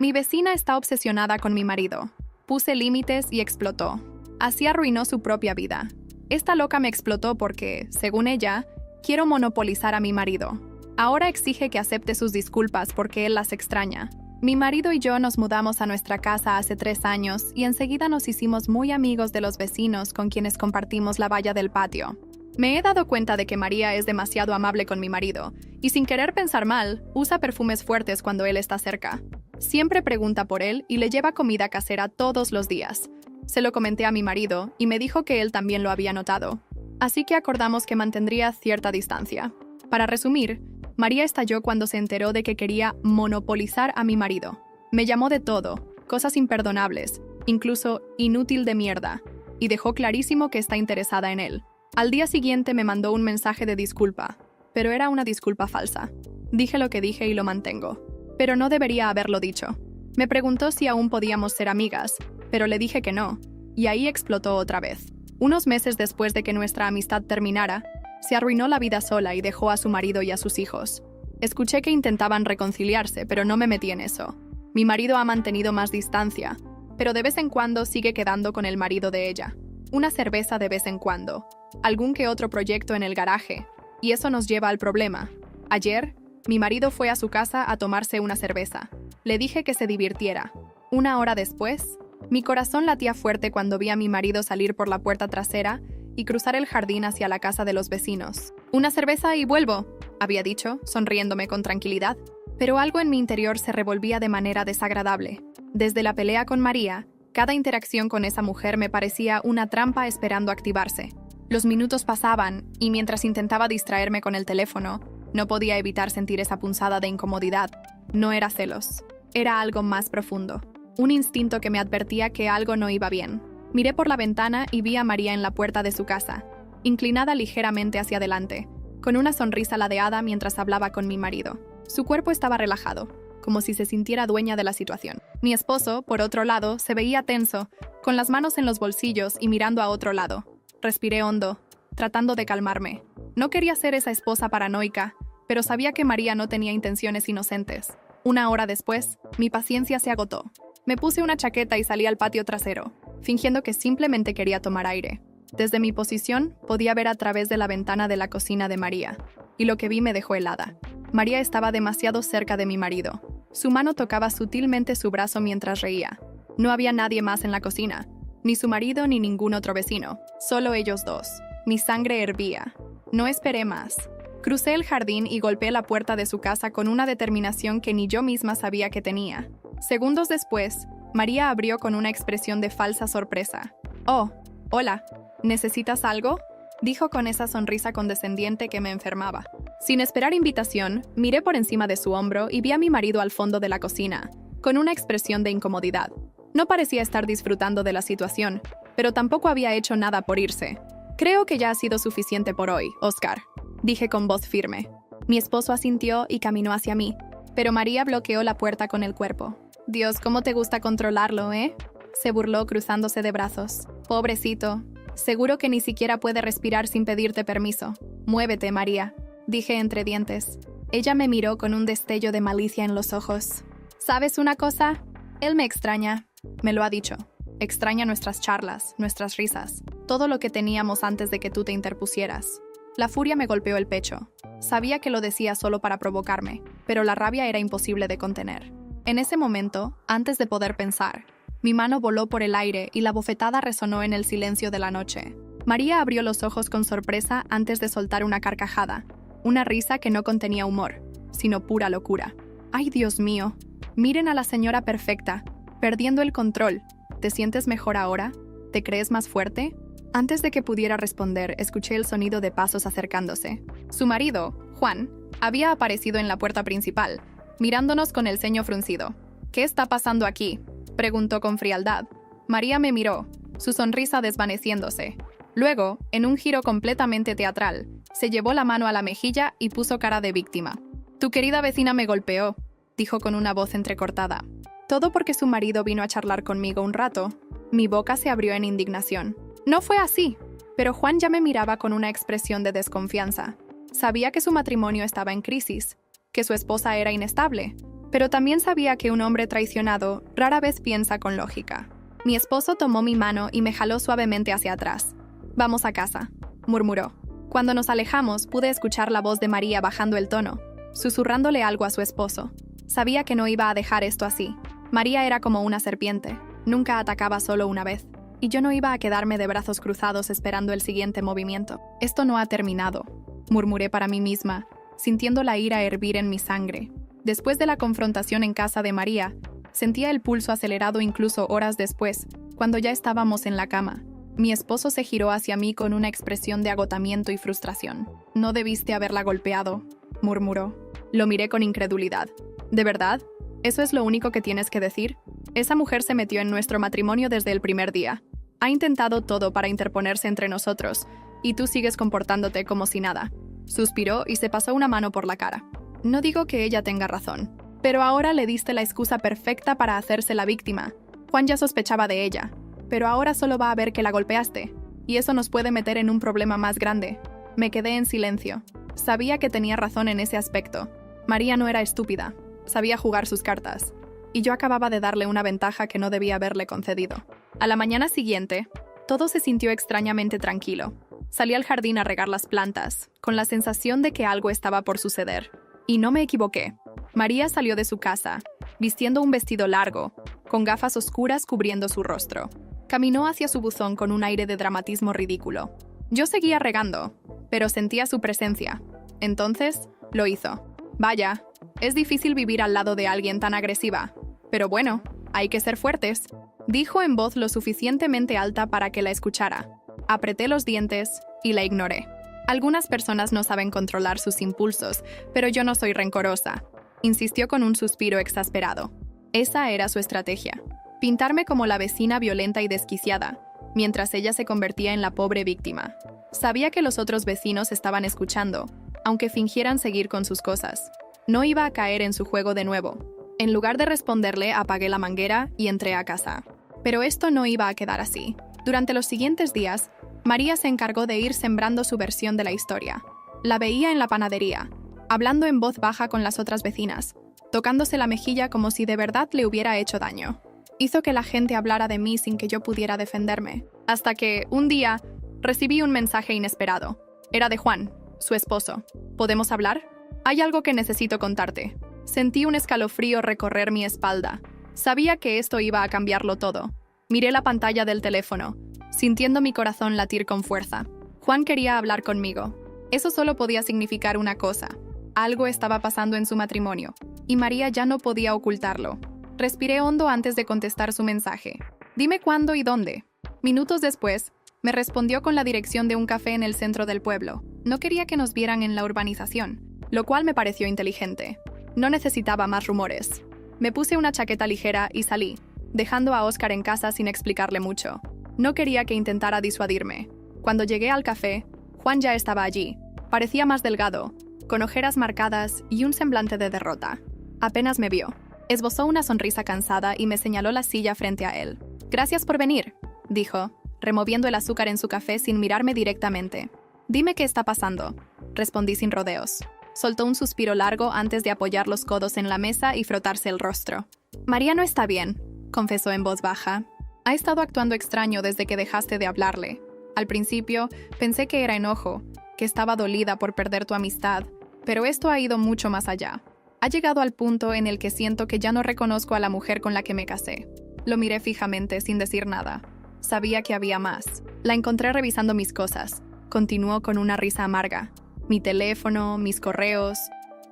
Mi vecina está obsesionada con mi marido. Puse límites y explotó. Así arruinó su propia vida. Esta loca me explotó porque, según ella, quiero monopolizar a mi marido. Ahora exige que acepte sus disculpas porque él las extraña. Mi marido y yo nos mudamos a nuestra casa hace 3 años y enseguida nos hicimos muy amigos de los vecinos con quienes compartimos la valla del patio. Me he dado cuenta de que María es demasiado amable con mi marido y, sin querer pensar mal, usa perfumes fuertes cuando él está cerca. Siempre pregunta por él y le lleva comida casera todos los días. Se lo comenté a mi marido y me dijo que él también lo había notado. Así que acordamos que mantendría cierta distancia. Para resumir, María estalló cuando se enteró de que quería monopolizar a mi marido. Me llamó de todo, cosas imperdonables, incluso inútil de mierda, y dejó clarísimo que está interesada en él. Al día siguiente me mandó un mensaje de disculpa, pero era una disculpa falsa. Dije lo que dije y lo mantengo. Pero no debería haberlo dicho. Me preguntó si aún podíamos ser amigas, pero le dije que no, y ahí explotó otra vez. Unos meses después de que nuestra amistad terminara, se arruinó la vida sola y dejó a su marido y a sus hijos. Escuché que intentaban reconciliarse, pero no me metí en eso. Mi marido ha mantenido más distancia, pero de vez en cuando sigue quedando con el marido de ella. Una cerveza de vez en cuando, algún que otro proyecto en el garaje, y eso nos lleva al problema. Ayer, mi marido fue a su casa a tomarse una cerveza. Le dije que se divirtiera. 1 hora después, mi corazón latía fuerte cuando vi a mi marido salir por la puerta trasera y cruzar el jardín hacia la casa de los vecinos. «Una cerveza y vuelvo», había dicho, sonriéndome con tranquilidad. Pero algo en mi interior se revolvía de manera desagradable. Desde la pelea con María, cada interacción con esa mujer me parecía una trampa esperando activarse. Los minutos pasaban y mientras intentaba distraerme con el teléfono, no podía evitar sentir esa punzada de incomodidad. No era celos, era algo más profundo. Un instinto que me advertía que algo no iba bien. Miré por la ventana y vi a María en la puerta de su casa, inclinada ligeramente hacia adelante, con una sonrisa ladeada mientras hablaba con mi marido. Su cuerpo estaba relajado, como si se sintiera dueña de la situación. Mi esposo, por otro lado, se veía tenso, con las manos en los bolsillos y mirando a otro lado. Respiré hondo, tratando de calmarme. No quería ser esa esposa paranoica, pero sabía que María no tenía intenciones inocentes. 1 hora después, mi paciencia se agotó. Me puse una chaqueta y salí al patio trasero, fingiendo que simplemente quería tomar aire. Desde mi posición, podía ver a través de la ventana de la cocina de María, y lo que vi me dejó helada. María estaba demasiado cerca de mi marido. Su mano tocaba sutilmente su brazo mientras reía. No había nadie más en la cocina, ni su marido ni ningún otro vecino, solo ellos dos. Mi sangre hervía. No esperé más. Crucé el jardín y golpeé la puerta de su casa con una determinación que ni yo misma sabía que tenía. Segundos después, María abrió con una expresión de falsa sorpresa. «Oh, hola, ¿necesitas algo?», dijo con esa sonrisa condescendiente que me enfermaba. Sin esperar invitación, miré por encima de su hombro y vi a mi marido al fondo de la cocina, con una expresión de incomodidad. No parecía estar disfrutando de la situación, pero tampoco había hecho nada por irse. «Creo que ya ha sido suficiente por hoy, Oscar», dije con voz firme. Mi esposo asintió y caminó hacia mí, pero María bloqueó la puerta con el cuerpo. «Dios, ¿cómo te gusta controlarlo, eh?», se burló cruzándose de brazos. «Pobrecito, seguro que ni siquiera puede respirar sin pedirte permiso. Muévete, María», dije entre dientes. Ella me miró con un destello de malicia en los ojos. «¿Sabes una cosa? Él me extraña. Me lo ha dicho. Extraña nuestras charlas, nuestras risas, todo lo que teníamos antes de que tú te interpusieras». La furia me golpeó el pecho. Sabía que lo decía solo para provocarme, pero la rabia era imposible de contener. En ese momento, antes de poder pensar, mi mano voló por el aire y la bofetada resonó en el silencio de la noche. María abrió los ojos con sorpresa antes de soltar una carcajada, una risa que no contenía humor, sino pura locura. «¡Ay, Dios mío! Miren a la señora perfecta, perdiendo el control. ¿Te sientes mejor ahora? ¿Te crees más fuerte?». Antes de que pudiera responder, escuché el sonido de pasos acercándose. Su marido, Juan, había aparecido en la puerta principal, mirándonos con el ceño fruncido. «¿Qué está pasando aquí?», preguntó con frialdad. María me miró, su sonrisa desvaneciéndose. Luego, en un giro completamente teatral, se llevó la mano a la mejilla y puso cara de víctima. «Tu querida vecina me golpeó», dijo con una voz entrecortada. Todo porque su marido vino a charlar conmigo un rato. Mi boca se abrió en indignación. No fue así, pero Juan ya me miraba con una expresión de desconfianza. Sabía que su matrimonio estaba en crisis, que su esposa era inestable, Pero también sabía que un hombre traicionado rara vez piensa con lógica. Mi esposo tomó mi mano y me jaló suavemente hacia atrás. «Vamos a casa», murmuró. Cuando nos alejamos, pude escuchar la voz de María bajando el tono, susurrándole algo a su esposo. Sabía que no iba a dejar esto así. María era como una serpiente. Nunca atacaba solo una vez. Y yo no iba a quedarme de brazos cruzados esperando el siguiente movimiento. «Esto no ha terminado», murmuré para mí misma, sintiendo la ira hervir en mi sangre. Después de la confrontación en casa de María, sentía el pulso acelerado incluso horas después, cuando ya estábamos en la cama. Mi esposo se giró hacia mí con una expresión de agotamiento y frustración. «No debiste haberla golpeado», murmuró. Lo miré con incredulidad. «¿De verdad? ¿Eso es lo único que tienes que decir? Esa mujer se metió en nuestro matrimonio desde el primer día. Ha intentado todo para interponerse entre nosotros, y tú sigues comportándote como si nada». Suspiró y se pasó una mano por la cara. «No digo que ella tenga razón, pero ahora le diste la excusa perfecta para hacerse la víctima. Juan ya sospechaba de ella, pero ahora solo va a ver que la golpeaste, y eso nos puede meter en un problema más grande». Me quedé en silencio. Sabía que tenía razón en ese aspecto. María no era estúpida, sabía jugar sus cartas, y yo acababa de darle una ventaja que no debía haberle concedido. A la mañana siguiente, todo se sintió extrañamente tranquilo. Salí al jardín a regar las plantas, con la sensación de que algo estaba por suceder. Y no me equivoqué. María salió de su casa, vistiendo un vestido largo, con gafas oscuras cubriendo su rostro. Caminó hacia su buzón con un aire de dramatismo ridículo. Yo seguía regando, pero sentía su presencia. Entonces, lo hizo. Vaya, es difícil vivir al lado de alguien tan agresiva. Pero bueno, hay que ser fuertes, dijo en voz lo suficientemente alta para que la escuchara. Apreté los dientes y la ignoré. Algunas personas no saben controlar sus impulsos, pero yo no soy rencorosa, insistió con un suspiro exasperado. Esa era su estrategia. Pintarme como la vecina violenta y desquiciada, mientras ella se convertía en la pobre víctima. Sabía que los otros vecinos estaban escuchando, aunque fingieran seguir con sus cosas. No iba a caer en su juego de nuevo. En lugar de responderle, apagué la manguera y entré a casa. Pero esto no iba a quedar así. Durante los siguientes días, María se encargó de ir sembrando su versión de la historia. La veía en la panadería, hablando en voz baja con las otras vecinas, tocándose la mejilla como si de verdad le hubiera hecho daño. Hizo que la gente hablara de mí sin que yo pudiera defenderme, hasta que, un día, recibí un mensaje inesperado. Era de Juan, su esposo. ¿Podemos hablar? Hay algo que necesito contarte. Sentí un escalofrío recorrer mi espalda. Sabía que esto iba a cambiarlo todo. Miré la pantalla del teléfono, sintiendo mi corazón latir con fuerza. Juan quería hablar conmigo. Eso solo podía significar una cosa. Algo estaba pasando en su matrimonio, y María ya no podía ocultarlo. Respiré hondo antes de contestar su mensaje. «Dime cuándo y dónde». Minutos después, me respondió con la dirección de un café en el centro del pueblo. No quería que nos vieran en la urbanización, lo cual me pareció inteligente. No necesitaba más rumores. Me puse una chaqueta ligera y salí, dejando a Oscar en casa sin explicarle mucho. No quería que intentara disuadirme. Cuando llegué al café, Juan ya estaba allí. Parecía más delgado, con ojeras marcadas y un semblante de derrota. Apenas me vio. Esbozó una sonrisa cansada y me señaló la silla frente a él. «Gracias por venir», dijo, removiendo el azúcar en su café sin mirarme directamente. «Dime qué está pasando», respondí sin rodeos. Soltó un suspiro largo antes de apoyar los codos en la mesa y frotarse el rostro. «María no está bien», confesó en voz baja. «Ha estado actuando extraño desde que dejaste de hablarle. Al principio, pensé que era enojo, que estaba dolida por perder tu amistad, pero esto ha ido mucho más allá. Ha llegado al punto en el que siento que ya no reconozco a la mujer con la que me casé». Lo miré fijamente sin decir nada. Sabía que había más. La encontré revisando mis cosas. Continuó con una risa amarga. Mi teléfono, mis correos.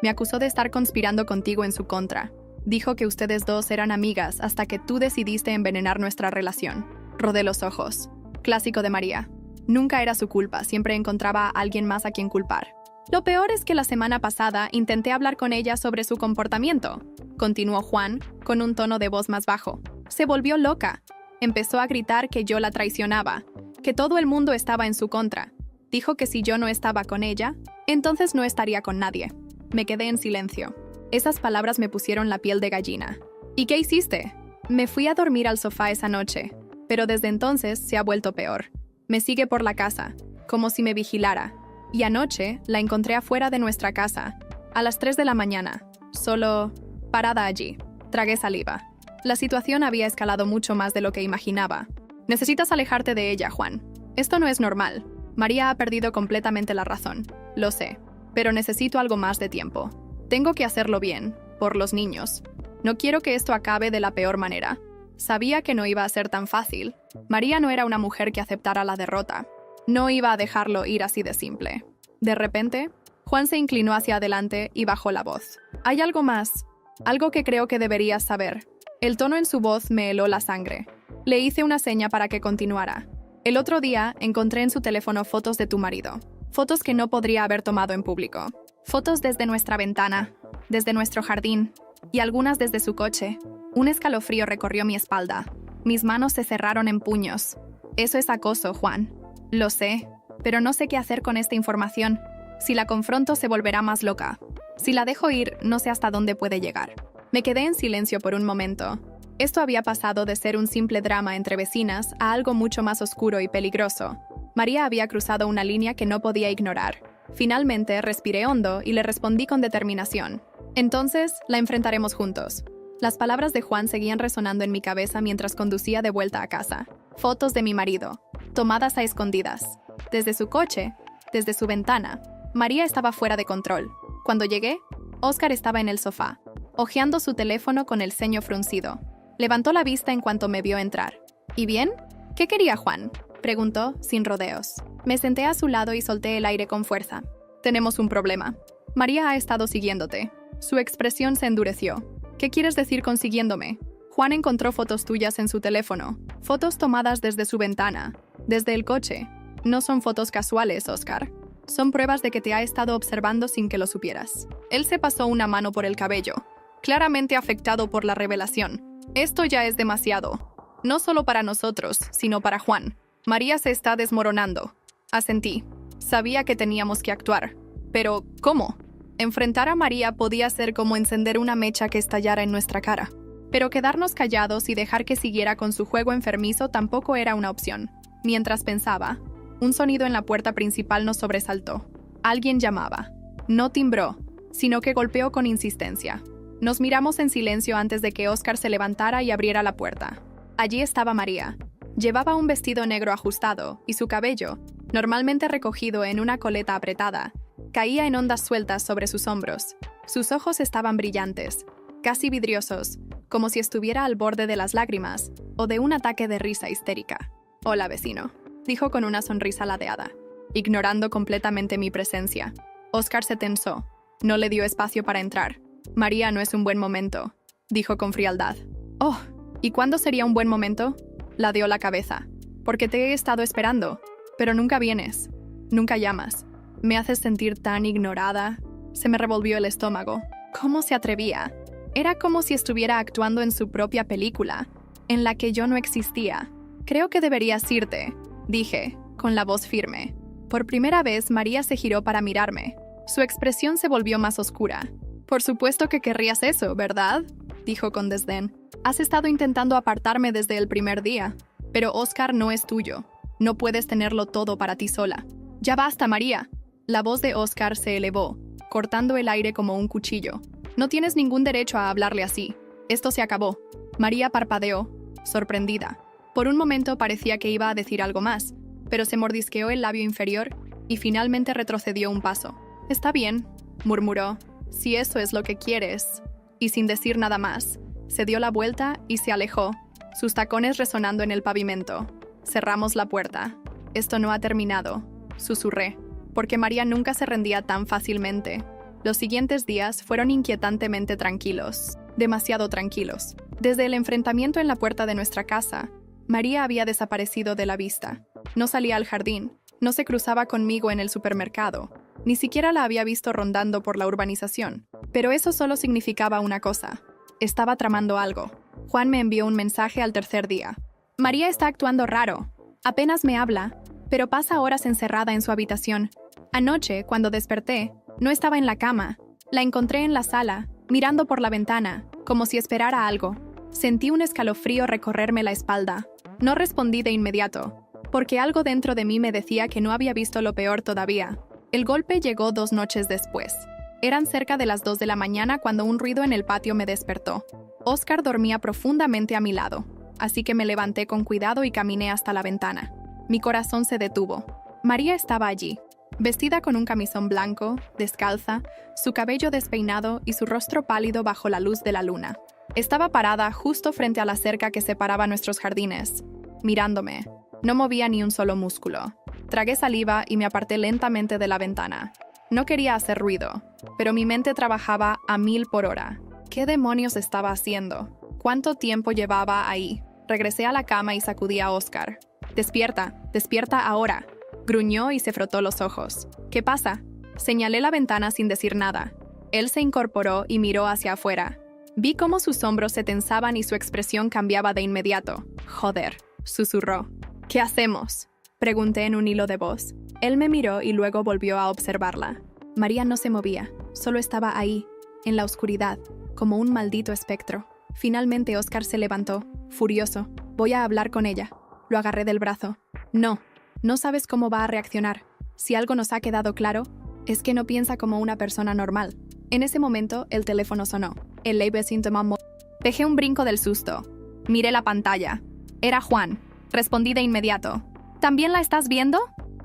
Me acusó de estar conspirando contigo en su contra. Dijo que ustedes dos eran amigas hasta que tú decidiste envenenar nuestra relación. Rodé los ojos. Clásico de María. Nunca era su culpa, siempre encontraba a alguien más a quien culpar. Lo peor es que la semana pasada intenté hablar con ella sobre su comportamiento. Continuó Juan, con un tono de voz más bajo. Se volvió loca. Empezó a gritar que yo la traicionaba, que todo el mundo estaba en su contra. Dijo que si yo no estaba con ella, entonces no estaría con nadie. Me quedé en silencio. Esas palabras me pusieron la piel de gallina. ¿Y qué hiciste? Me fui a dormir al sofá esa noche, pero desde entonces se ha vuelto peor. Me sigue por la casa, como si me vigilara. Y anoche la encontré afuera de nuestra casa, a las 3 de la mañana. Solo Parada allí, tragué saliva. La situación había escalado mucho más de lo que imaginaba. Necesitas alejarte de ella, Juan. Esto no es normal. María ha perdido completamente la razón. Lo sé, pero necesito algo más de tiempo. Tengo que hacerlo bien, por los niños. No quiero que esto acabe de la peor manera. Sabía que no iba a ser tan fácil. María no era una mujer que aceptara la derrota. No iba a dejarlo ir así de simple. De repente, Juan se inclinó hacia adelante y bajó la voz. Hay algo más, algo que creo que deberías saber. El tono en su voz me heló la sangre. Le hice una seña para que continuara. El otro día encontré en su teléfono fotos de tu marido. Fotos que no podría haber tomado en público. Fotos desde nuestra ventana, desde nuestro jardín, y algunas desde su coche. Un escalofrío recorrió mi espalda. Mis manos se cerraron en puños. Eso es acoso, Juan. Lo sé, pero no sé qué hacer con esta información. Si la confronto, se volverá más loca. Si la dejo ir, no sé hasta dónde puede llegar. Me quedé en silencio por un momento. Esto había pasado de ser un simple drama entre vecinas a algo mucho más oscuro y peligroso. María había cruzado una línea que no podía ignorar. Finalmente, respiré hondo y le respondí con determinación. Entonces, la enfrentaremos juntos. Las palabras de Juan seguían resonando en mi cabeza mientras conducía de vuelta a casa. Fotos de mi marido, tomadas a escondidas. Desde su coche, desde su ventana. María estaba fuera de control. Cuando llegué, Óscar estaba en el sofá, hojeando su teléfono con el ceño fruncido. Levantó la vista en cuanto me vio entrar. ¿Y bien? ¿Qué quería Juan?, preguntó, sin rodeos. Me senté a su lado y solté el aire con fuerza. Tenemos un problema. María ha estado siguiéndote. Su expresión se endureció. ¿Qué quieres decir con siguiéndome? Juan encontró fotos tuyas en su teléfono. Fotos tomadas desde su ventana, desde el coche. No son fotos casuales, Óscar. Son pruebas de que te ha estado observando sin que lo supieras. Él se pasó una mano por el cabello, claramente afectado por la revelación. Esto ya es demasiado. No solo para nosotros, sino para Juan. María se está desmoronando. Asentí. Sabía que teníamos que actuar. Pero, ¿cómo? Enfrentar a María podía ser como encender una mecha que estallara en nuestra cara. Pero quedarnos callados y dejar que siguiera con su juego enfermizo tampoco era una opción. Mientras pensaba, un sonido en la puerta principal nos sobresaltó. Alguien llamaba. No timbró, sino que golpeó con insistencia. Nos miramos en silencio antes de que Óscar se levantara y abriera la puerta. Allí estaba María. Llevaba un vestido negro ajustado y su cabello, normalmente recogido en una coleta apretada, caía en ondas sueltas sobre sus hombros. Sus ojos estaban brillantes, casi vidriosos, como si estuviera al borde de las lágrimas o de un ataque de risa histérica. «Hola, vecino», dijo con una sonrisa ladeada, ignorando completamente mi presencia. Óscar se tensó. No le dio espacio para entrar. «María, no es un buen momento», dijo con frialdad. «Oh, ¿y cuándo sería un buen momento?», ladeó la cabeza. «Porque te he estado esperando, pero nunca vienes, nunca llamas. Me haces sentir tan ignorada». Se me revolvió el estómago. ¿Cómo se atrevía? Era como si estuviera actuando en su propia película, en la que yo no existía. «Creo que deberías irte», dije, con la voz firme. Por primera vez, María se giró para mirarme. Su expresión se volvió más oscura. «Por supuesto que querrías eso, ¿verdad?», dijo con desdén. «Has estado intentando apartarme desde el primer día. Pero Óscar no es tuyo. No puedes tenerlo todo para ti sola». «Ya basta, María». La voz de Óscar se elevó, cortando el aire como un cuchillo. «No tienes ningún derecho a hablarle así. Esto se acabó». María parpadeó, sorprendida. Por un momento parecía que iba a decir algo más, pero se mordisqueó el labio inferior y finalmente retrocedió un paso. «Está bien», murmuró, «si eso es lo que quieres». Y sin decir nada más, se dio la vuelta y se alejó, sus tacones resonando en el pavimento. Cerramos la puerta. «Esto no ha terminado», susurré, porque María nunca se rendía tan fácilmente. Los siguientes días fueron inquietantemente tranquilos, demasiado tranquilos. Desde el enfrentamiento en la puerta de nuestra casa, María había desaparecido de la vista. No salía al jardín, no se cruzaba conmigo en el supermercado, ni siquiera la había visto rondando por la urbanización. Pero eso solo significaba una cosa. Estaba tramando algo. Juan me envió un mensaje al tercer día. «María está actuando raro. Apenas me habla, pero pasa horas encerrada en su habitación. Anoche, cuando desperté, no estaba en la cama. La encontré en la sala, mirando por la ventana, como si esperara algo. Sentí un escalofrío recorrerme la espalda. No respondí de inmediato, porque algo dentro de mí me decía que no había visto lo peor todavía. El golpe llegó 2 noches después. Eran cerca de las 2 de la mañana cuando un ruido en el patio me despertó. Oscar dormía profundamente a mi lado, así que me levanté con cuidado y caminé hasta la ventana. Mi corazón se detuvo. María estaba allí, vestida con un camisón blanco, descalza, su cabello despeinado y su rostro pálido bajo la luz de la luna. Estaba parada justo frente a la cerca que separaba nuestros jardines, mirándome. No movía ni un solo músculo. Tragué saliva y me aparté lentamente de la ventana. No quería hacer ruido, pero mi mente trabajaba a 1000 por hora. ¿Qué demonios estaba haciendo? ¿Cuánto tiempo llevaba ahí? Regresé a la cama y sacudí a Oscar. «Despierta, despierta ahora», gruñó y se frotó los ojos. «¿Qué pasa?». Señalé la ventana sin decir nada. Él se incorporó y miró hacia afuera. Vi cómo sus hombros se tensaban y su expresión cambiaba de inmediato. «Joder», susurró. «¿Qué hacemos?», pregunté en un hilo de voz. Él me miró y luego volvió a observarla. María no se movía, solo estaba ahí, en la oscuridad, como un maldito espectro. Finalmente Oscar se levantó, furioso. «Voy a hablar con ella». Lo agarré del brazo. No sabes cómo va a reaccionar. Si algo nos ha quedado claro, es que no piensa como una persona normal. En ese momento, el teléfono sonó. El leve síntoma. Dejé un brinco del susto. Miré la pantalla. Era Juan. Respondí de inmediato. «¿También la estás viendo?»,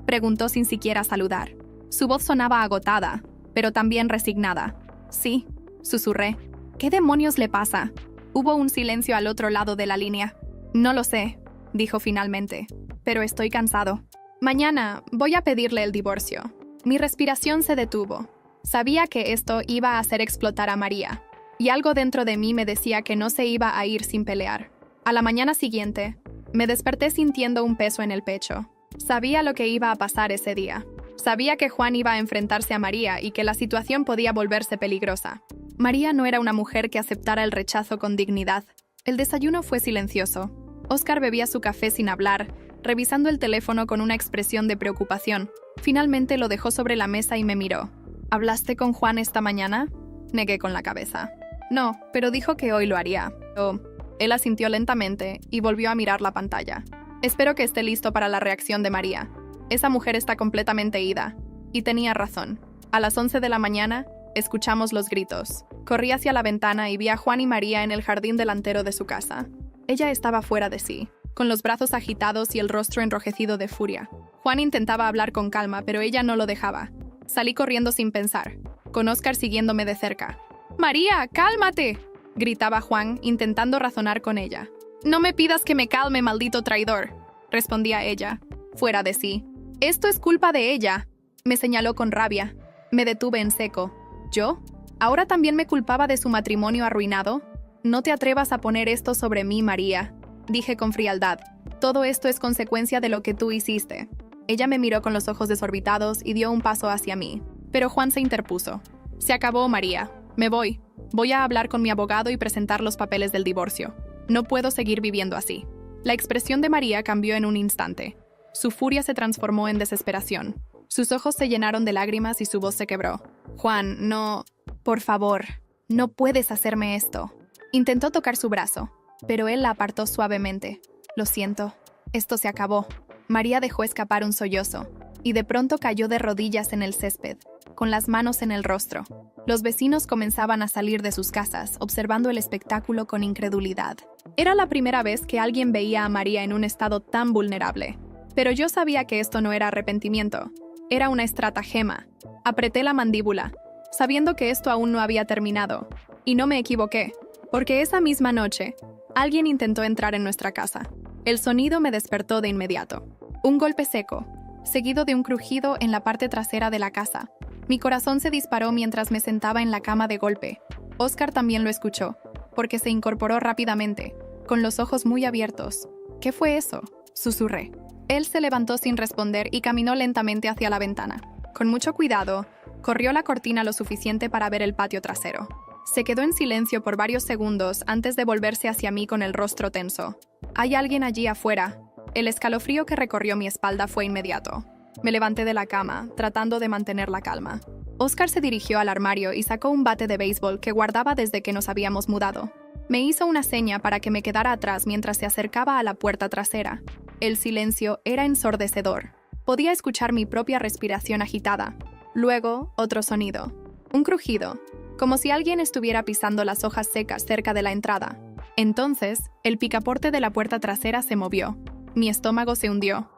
preguntó sin siquiera saludar. Su voz sonaba agotada, pero también resignada. «Sí», susurré. «¿Qué demonios le pasa?». Hubo un silencio al otro lado de la línea. «No lo sé», dijo finalmente, «pero estoy cansado. Mañana voy a pedirle el divorcio». Mi respiración se detuvo. Sabía que esto iba a hacer explotar a María, y algo dentro de mí me decía que no se iba a ir sin pelear. A la mañana siguiente, me desperté sintiendo un peso en el pecho. Sabía lo que iba a pasar ese día. Sabía que Juan iba a enfrentarse a María y que la situación podía volverse peligrosa. María no era una mujer que aceptara el rechazo con dignidad. El desayuno fue silencioso. Oscar bebía su café sin hablar, revisando el teléfono con una expresión de preocupación. Finalmente lo dejó sobre la mesa y me miró. «¿Hablaste con Juan esta mañana?». Negué con la cabeza. «No, pero dijo que hoy lo haría». Él asintió lentamente y volvió a mirar la pantalla. «Espero que esté listo para la reacción de María. Esa mujer está completamente ida». Y tenía razón. A las 11 de la mañana, escuchamos los gritos. Corrí hacia la ventana y vi a Juan y María en el jardín delantero de su casa. Ella estaba fuera de sí, con los brazos agitados y el rostro enrojecido de furia. Juan intentaba hablar con calma, pero ella no lo dejaba. Salí corriendo sin pensar, con Oscar siguiéndome de cerca. «¡María, cálmate!», gritaba Juan, intentando razonar con ella. «No me pidas que me calme, maldito traidor», respondía ella, fuera de sí. «Esto es culpa de ella», me señaló con rabia. Me detuve en seco. ¿Yo? ¿Ahora también me culpaba de su matrimonio arruinado? «No te atrevas a poner esto sobre mí, María», dije con frialdad. «Todo esto es consecuencia de lo que tú hiciste». Ella me miró con los ojos desorbitados y dio un paso hacia mí. Pero Juan se interpuso. «Se acabó, María. Me voy. Voy a hablar con mi abogado y presentar los papeles del divorcio. No puedo seguir viviendo así». La expresión de María cambió en un instante. Su furia se transformó en desesperación. Sus ojos se llenaron de lágrimas y su voz se quebró. «Juan, no... Por favor, no puedes hacerme esto». Intentó tocar su brazo, pero él la apartó suavemente. «Lo siento. Esto se acabó». María dejó escapar un sollozo, y de pronto cayó de rodillas en el césped, con las manos en el rostro. Los vecinos comenzaban a salir de sus casas, observando el espectáculo con incredulidad. Era la primera vez que alguien veía a María en un estado tan vulnerable. Pero yo sabía que esto no era arrepentimiento, era una estratagema. Apreté la mandíbula, sabiendo que esto aún no había terminado. Y no me equivoqué, porque esa misma noche, alguien intentó entrar en nuestra casa. El sonido me despertó de inmediato. Un golpe seco, seguido de un crujido en la parte trasera de la casa. Mi corazón se disparó mientras me sentaba en la cama de golpe. Oscar también lo escuchó, porque se incorporó rápidamente, con los ojos muy abiertos. «¿Qué fue eso?», susurré. Él se levantó sin responder y caminó lentamente hacia la ventana. Con mucho cuidado, corrió la cortina lo suficiente para ver el patio trasero. Se quedó en silencio por varios segundos antes de volverse hacia mí con el rostro tenso. «Hay alguien allí afuera». El escalofrío que recorrió mi espalda fue inmediato. Me levanté de la cama, tratando de mantener la calma. Oscar se dirigió al armario y sacó un bate de béisbol que guardaba desde que nos habíamos mudado. Me hizo una seña para que me quedara atrás mientras se acercaba a la puerta trasera. El silencio era ensordecedor. Podía escuchar mi propia respiración agitada. Luego, otro sonido. Un crujido, como si alguien estuviera pisando las hojas secas cerca de la entrada. Entonces, el picaporte de la puerta trasera se movió. Mi estómago se hundió.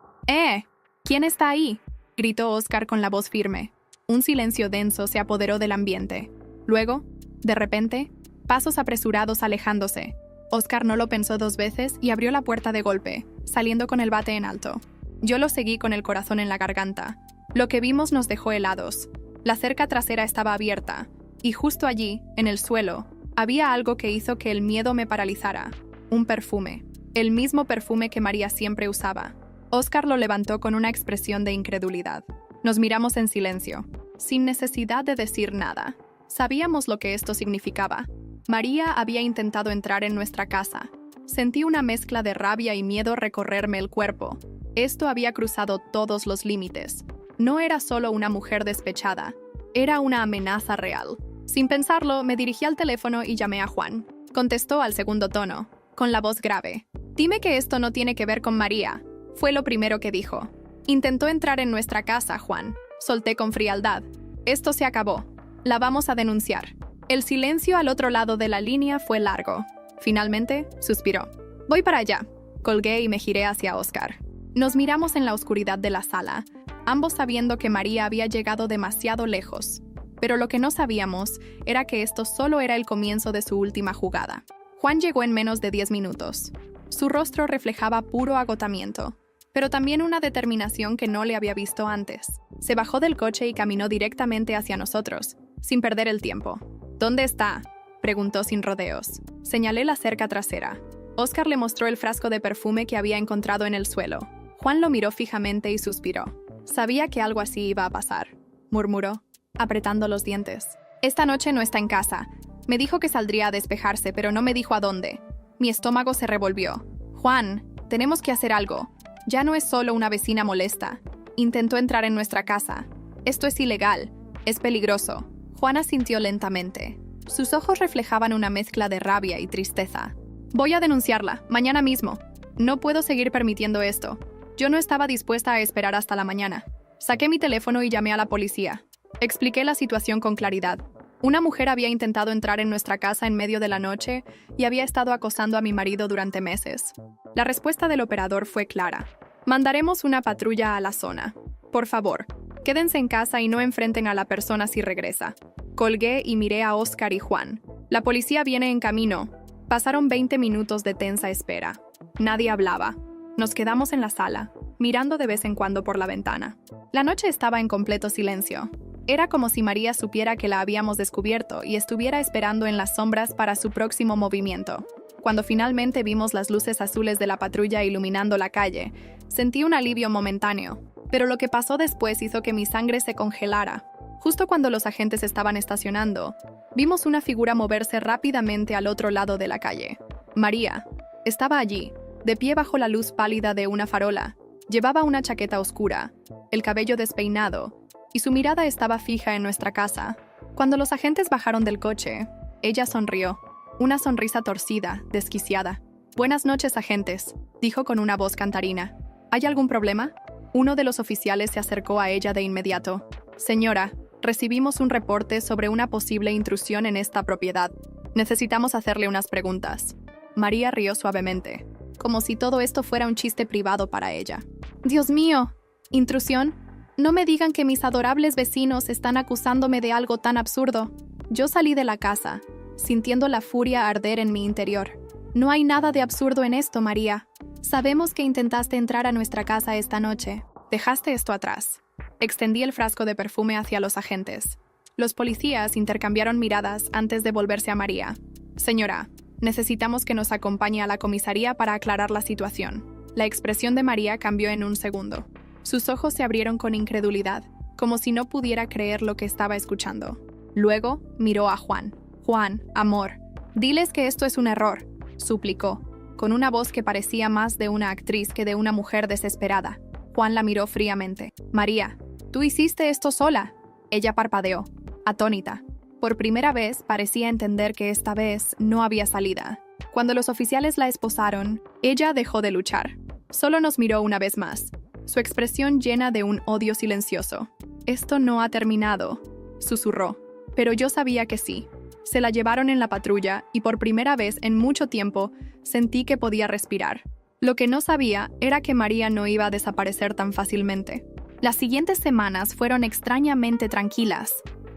¿Quién está ahí?, gritó Oscar con la voz firme. Un silencio denso se apoderó del ambiente. Luego, de repente, pasos apresurados alejándose. Oscar no lo pensó 2 veces y abrió la puerta de golpe, saliendo con el bate en alto. Yo lo seguí con el corazón en la garganta. Lo que vimos nos dejó helados. La cerca trasera estaba abierta, y justo allí, en el suelo, había algo que hizo que el miedo me paralizara. Un perfume. El mismo perfume que María siempre usaba. Oscar lo levantó con una expresión de incredulidad. Nos miramos en silencio, sin necesidad de decir nada. Sabíamos lo que esto significaba. María había intentado entrar en nuestra casa. Sentí una mezcla de rabia y miedo recorrerme el cuerpo. Esto había cruzado todos los límites. No era solo una mujer despechada, era una amenaza real. Sin pensarlo, me dirigí al teléfono y llamé a Juan. Contestó al segundo tono, con la voz grave. «Dime que esto no tiene que ver con María», fue lo primero que dijo. «Intentó entrar en nuestra casa, Juan», solté con frialdad. «Esto se acabó. La vamos a denunciar». El silencio al otro lado de la línea fue largo. Finalmente, suspiró. «Voy para allá». Colgué y me giré hacia Oscar. Nos miramos en la oscuridad de la sala, ambos sabiendo que María había llegado demasiado lejos. Pero lo que no sabíamos era que esto solo era el comienzo de su última jugada. Juan llegó en menos de 10 minutos. Su rostro reflejaba puro agotamiento, pero también una determinación que no le había visto antes. Se bajó del coche y caminó directamente hacia nosotros, sin perder el tiempo. «¿Dónde está?», preguntó sin rodeos. Señalé la cerca trasera. Oscar le mostró el frasco de perfume que había encontrado en el suelo. Juan lo miró fijamente y suspiró. «Sabía que algo así iba a pasar», murmuró, apretando los dientes. «Esta noche no está en casa. Me dijo que saldría a despejarse, pero no me dijo a dónde». Mi estómago se revolvió. «Juan, tenemos que hacer algo. Ya no es solo una vecina molesta. Intentó entrar en nuestra casa. Esto es ilegal. Es peligroso». Juan asintió lentamente. Sus ojos reflejaban una mezcla de rabia y tristeza. «Voy a denunciarla, mañana mismo. No puedo seguir permitiendo esto». Yo no estaba dispuesta a esperar hasta la mañana. Saqué mi teléfono y llamé a la policía. Expliqué la situación con claridad. Una mujer había intentado entrar en nuestra casa en medio de la noche y había estado acosando a mi marido durante meses. La respuesta del operador fue clara. «Mandaremos una patrulla a la zona. Por favor, quédense en casa y no enfrenten a la persona si regresa». Colgué y miré a Oscar y Juan. «La policía viene en camino». Pasaron 20 minutos de tensa espera. Nadie hablaba. Nos quedamos en la sala, mirando de vez en cuando por la ventana. La noche estaba en completo silencio. Era como si María supiera que la habíamos descubierto y estuviera esperando en las sombras para su próximo movimiento. Cuando finalmente vimos las luces azules de la patrulla iluminando la calle, sentí un alivio momentáneo, pero lo que pasó después hizo que mi sangre se congelara. Justo cuando los agentes estaban estacionando, vimos una figura moverse rápidamente al otro lado de la calle. María estaba allí, de pie bajo la luz pálida de una farola. Llevaba una chaqueta oscura, el cabello despeinado, y su mirada estaba fija en nuestra casa. Cuando los agentes bajaron del coche, ella sonrió, una sonrisa torcida, desquiciada. «Buenas noches, agentes», dijo con una voz cantarina. «¿Hay algún problema?». Uno de los oficiales se acercó a ella de inmediato. «Señora, recibimos un reporte sobre una posible intrusión en esta propiedad. Necesitamos hacerle unas preguntas». María rió suavemente, como si todo esto fuera un chiste privado para ella. «Dios mío, ¿intrusión? No me digan que mis adorables vecinos están acusándome de algo tan absurdo». Yo salí de la casa, sintiendo la furia arder en mi interior. «No hay nada de absurdo en esto, María. Sabemos que intentaste entrar a nuestra casa esta noche. Dejaste esto atrás». Extendí el frasco de perfume hacia los agentes. Los policías intercambiaron miradas antes de volverse a María. «Señora, necesitamos que nos acompañe a la comisaría para aclarar la situación». La expresión de María cambió en un segundo. Sus ojos se abrieron con incredulidad, como si no pudiera creer lo que estaba escuchando. Luego miró a Juan. «Juan, amor, diles que esto es un error», suplicó, con una voz que parecía más de una actriz que de una mujer desesperada. Juan la miró fríamente. «María, ¿tú hiciste esto sola?». Ella parpadeó, atónita. Por primera vez parecía entender que esta vez no había salida. Cuando los oficiales la esposaron, ella dejó de luchar. Solo nos miró una vez más, su expresión llena de un odio silencioso. «Esto no ha terminado», susurró. pero yo sabía que sí. Se la llevaron en la patrulla y por primera vez en mucho tiempo sentí que podía respirar. Lo que no sabía era que María no iba a desaparecer tan fácilmente. Las siguientes semanas fueron extrañamente tranquilas.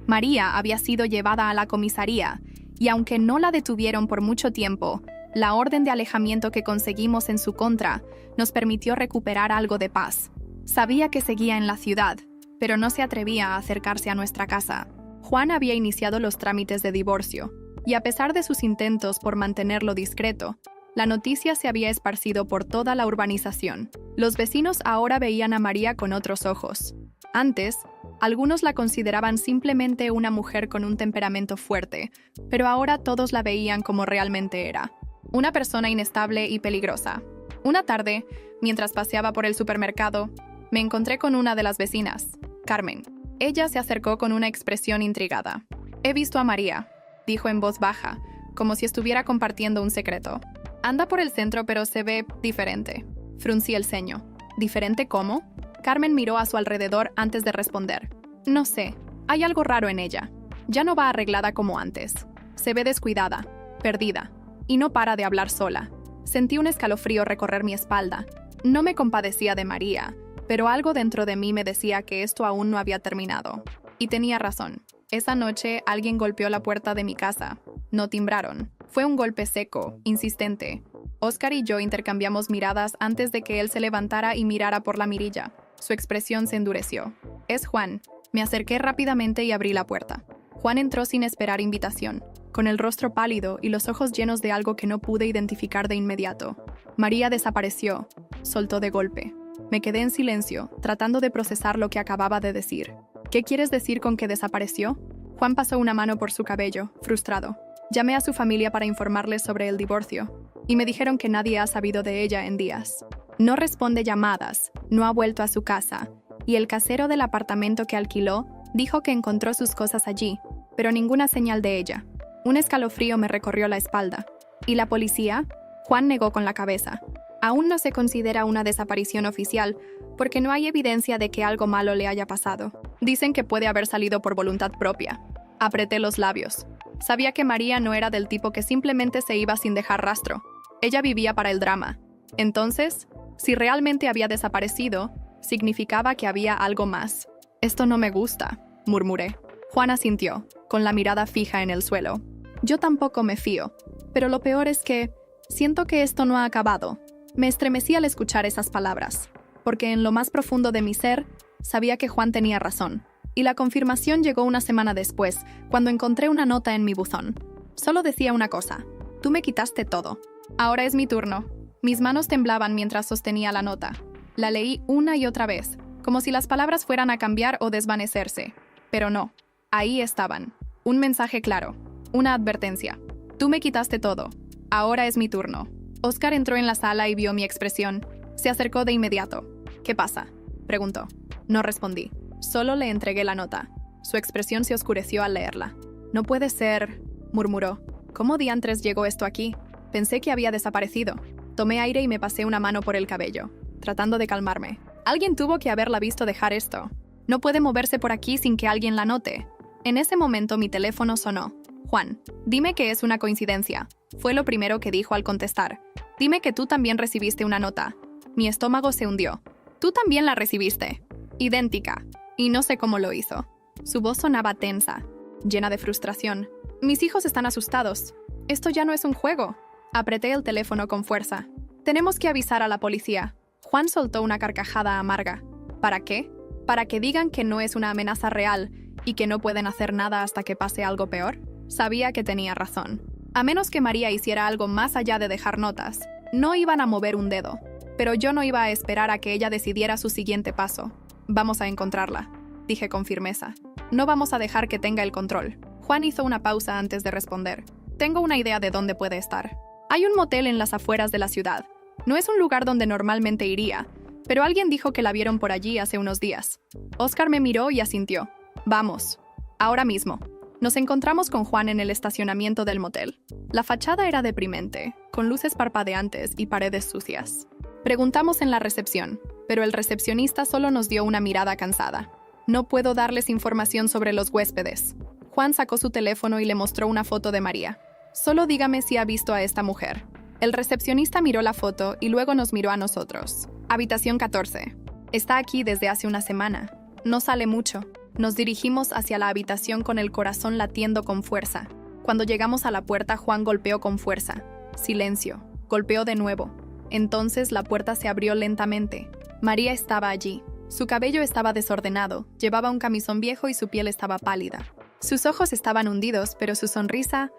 María había sido llevada a la comisaría y aunque no la detuvieron por mucho tiempo, la orden de alejamiento que conseguimos en su contra nos permitió recuperar algo de paz. Sabía que seguía en la ciudad, pero no se atrevía a acercarse a nuestra casa. Juan había iniciado los trámites de divorcio, y a pesar de sus intentos por mantenerlo discreto, la noticia se había esparcido por toda la urbanización. Los vecinos ahora veían a María con otros ojos. Antes, algunos la consideraban simplemente una mujer con un temperamento fuerte, pero ahora todos la veían como realmente era. Una persona inestable y peligrosa. Una tarde, mientras paseaba por el supermercado, me encontré con una de las vecinas, Carmen. Ella se acercó con una expresión intrigada. «He visto a María», dijo en voz baja, como si estuviera compartiendo un secreto. «Anda por el centro, pero se ve diferente». Fruncí el ceño. «¿Diferente cómo?» Carmen miró a su alrededor antes de responder. «No sé, hay algo raro en ella. Ya no va arreglada como antes. Se ve descuidada, perdida, y no para de hablar sola». Sentí un escalofrío recorrer mi espalda. No me compadecía de María, pero algo dentro de mí me decía que esto aún no había terminado. Y tenía razón. Esa noche alguien golpeó la puerta de mi casa. No timbraron. Fue un golpe seco, insistente. Oscar y yo intercambiamos miradas antes de que él se levantara y mirara por la mirilla. Su expresión se endureció. «Es Juan». Me acerqué rápidamente y abrí la puerta. Juan entró sin esperar invitación, con el rostro pálido y los ojos llenos de algo que no pude identificar de inmediato. María desapareció, soltó de golpe. Me quedé en silencio, tratando de procesar lo que acababa de decir. «¿Qué quieres decir con que desapareció?» Juan pasó una mano por su cabello, frustrado. Llamé a su familia para informarles sobre el divorcio, y me dijeron que nadie ha sabido de ella en días. No responde llamadas, no ha vuelto a su casa, y el casero del apartamento que alquiló dijo que encontró sus cosas allí, pero ninguna señal de ella. Un escalofrío me recorrió la espalda. ¿Y la policía? Juan negó con la cabeza. Aún no se considera una desaparición oficial, porque no hay evidencia de que algo malo le haya pasado. Dicen que puede haber salido por voluntad propia. Apreté los labios. Sabía que María no era del tipo que simplemente se iba sin dejar rastro. Ella vivía para el drama. Entonces, si realmente había desaparecido, significaba que había algo más. «Esto no me gusta», murmuré. Juan asintió, con la mirada fija en el suelo. «Yo tampoco me fío, pero lo peor es que siento que esto no ha acabado». Me estremecí al escuchar esas palabras, porque en lo más profundo de mi ser, sabía que Juan tenía razón. Y la confirmación llegó una semana después, cuando encontré una nota en mi buzón. Solo decía una cosa: «Tú me quitaste todo. Ahora es mi turno». Mis manos temblaban mientras sostenía la nota. La leí una y otra vez, como si las palabras fueran a cambiar o desvanecerse. Pero no. Ahí estaban. Un mensaje claro. Una advertencia. «Tú me quitaste todo. Ahora es mi turno». Oscar entró en la sala y vio mi expresión. Se acercó de inmediato. «¿Qué pasa?», preguntó. No respondí. Solo le entregué la nota. Su expresión se oscureció al leerla. «No puede ser», murmuró. «¿Cómo diantres llegó esto aquí? Pensé que había desaparecido». Tomé aire y me pasé una mano por el cabello, tratando de calmarme. Alguien tuvo que haberla visto dejar esto. No puede moverse por aquí sin que alguien la note. En ese momento mi teléfono sonó. «Juan, dime que es una coincidencia», fue lo primero que dijo al contestar. «Dime que tú también recibiste una nota». Mi estómago se hundió. «Tú también la recibiste». Idéntica. Y no sé cómo lo hizo. Su voz sonaba tensa, llena de frustración. «Mis hijos están asustados. Esto ya no es un juego». Apreté el teléfono con fuerza. «Tenemos que avisar a la policía». Juan soltó una carcajada amarga. «¿Para qué? ¿Para que digan que no es una amenaza real y que no pueden hacer nada hasta que pase algo peor?» Sabía que tenía razón. A menos que María hiciera algo más allá de dejar notas, no iban a mover un dedo. Pero yo no iba a esperar a que ella decidiera su siguiente paso. «Vamos a encontrarla», dije con firmeza. «No vamos a dejar que tenga el control». Juan hizo una pausa antes de responder. «Tengo una idea de dónde puede estar. Hay un motel en las afueras de la ciudad. No es un lugar donde normalmente iría, pero alguien dijo que la vieron por allí hace unos días». Oscar me miró y asintió. «Vamos. Ahora mismo». Nos encontramos con Juan en el estacionamiento del motel. La fachada era deprimente, con luces parpadeantes y paredes sucias. Preguntamos en la recepción, pero el recepcionista solo nos dio una mirada cansada. «No puedo darles información sobre los huéspedes». Juan sacó su teléfono y le mostró una foto de María. Solo dígame si ha visto a esta mujer. El recepcionista miró la foto y luego nos miró a nosotros. Habitación 14. Está aquí desde hace una semana. No sale mucho. Nos dirigimos hacia la habitación con el corazón latiendo con fuerza. Cuando llegamos a la puerta, Juan golpeó con fuerza. Silencio. Golpeó de nuevo. Entonces la puerta se abrió lentamente. María estaba allí. Su cabello estaba desordenado, llevaba un camisón viejo y su piel estaba pálida. Sus ojos estaban hundidos, pero su sonrisa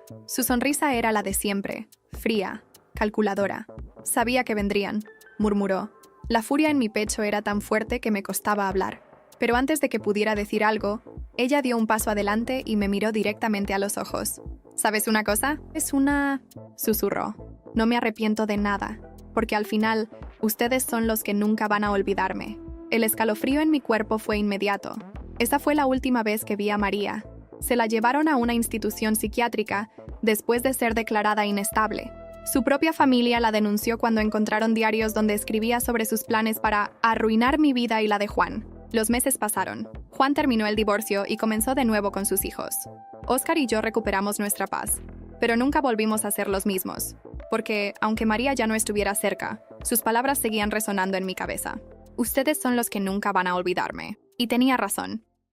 era la de siempre, fría, calculadora. Sabía que vendrían, murmuró. La furia en mi pecho era tan fuerte que me costaba hablar. Pero antes de que pudiera decir algo, ella dio un paso adelante y me miró directamente a los ojos. ¿Sabes una cosa? Susurró. No me arrepiento de nada, porque al final, ustedes son los que nunca van a olvidarme. El escalofrío en mi cuerpo fue inmediato. Esa fue la última vez que vi a María. Se la llevaron a una institución psiquiátrica después de ser declarada inestable. Su propia familia la denunció cuando encontraron diarios donde escribía sobre sus planes para arruinar mi vida y la de Juan. Los meses pasaron. Juan terminó el divorcio y comenzó de nuevo con sus hijos. Oscar y yo recuperamos nuestra paz, pero nunca volvimos a ser los mismos, porque, aunque María ya no estuviera cerca, sus palabras seguían resonando en mi cabeza. Ustedes son los que nunca van a olvidarme. Y tenía razón.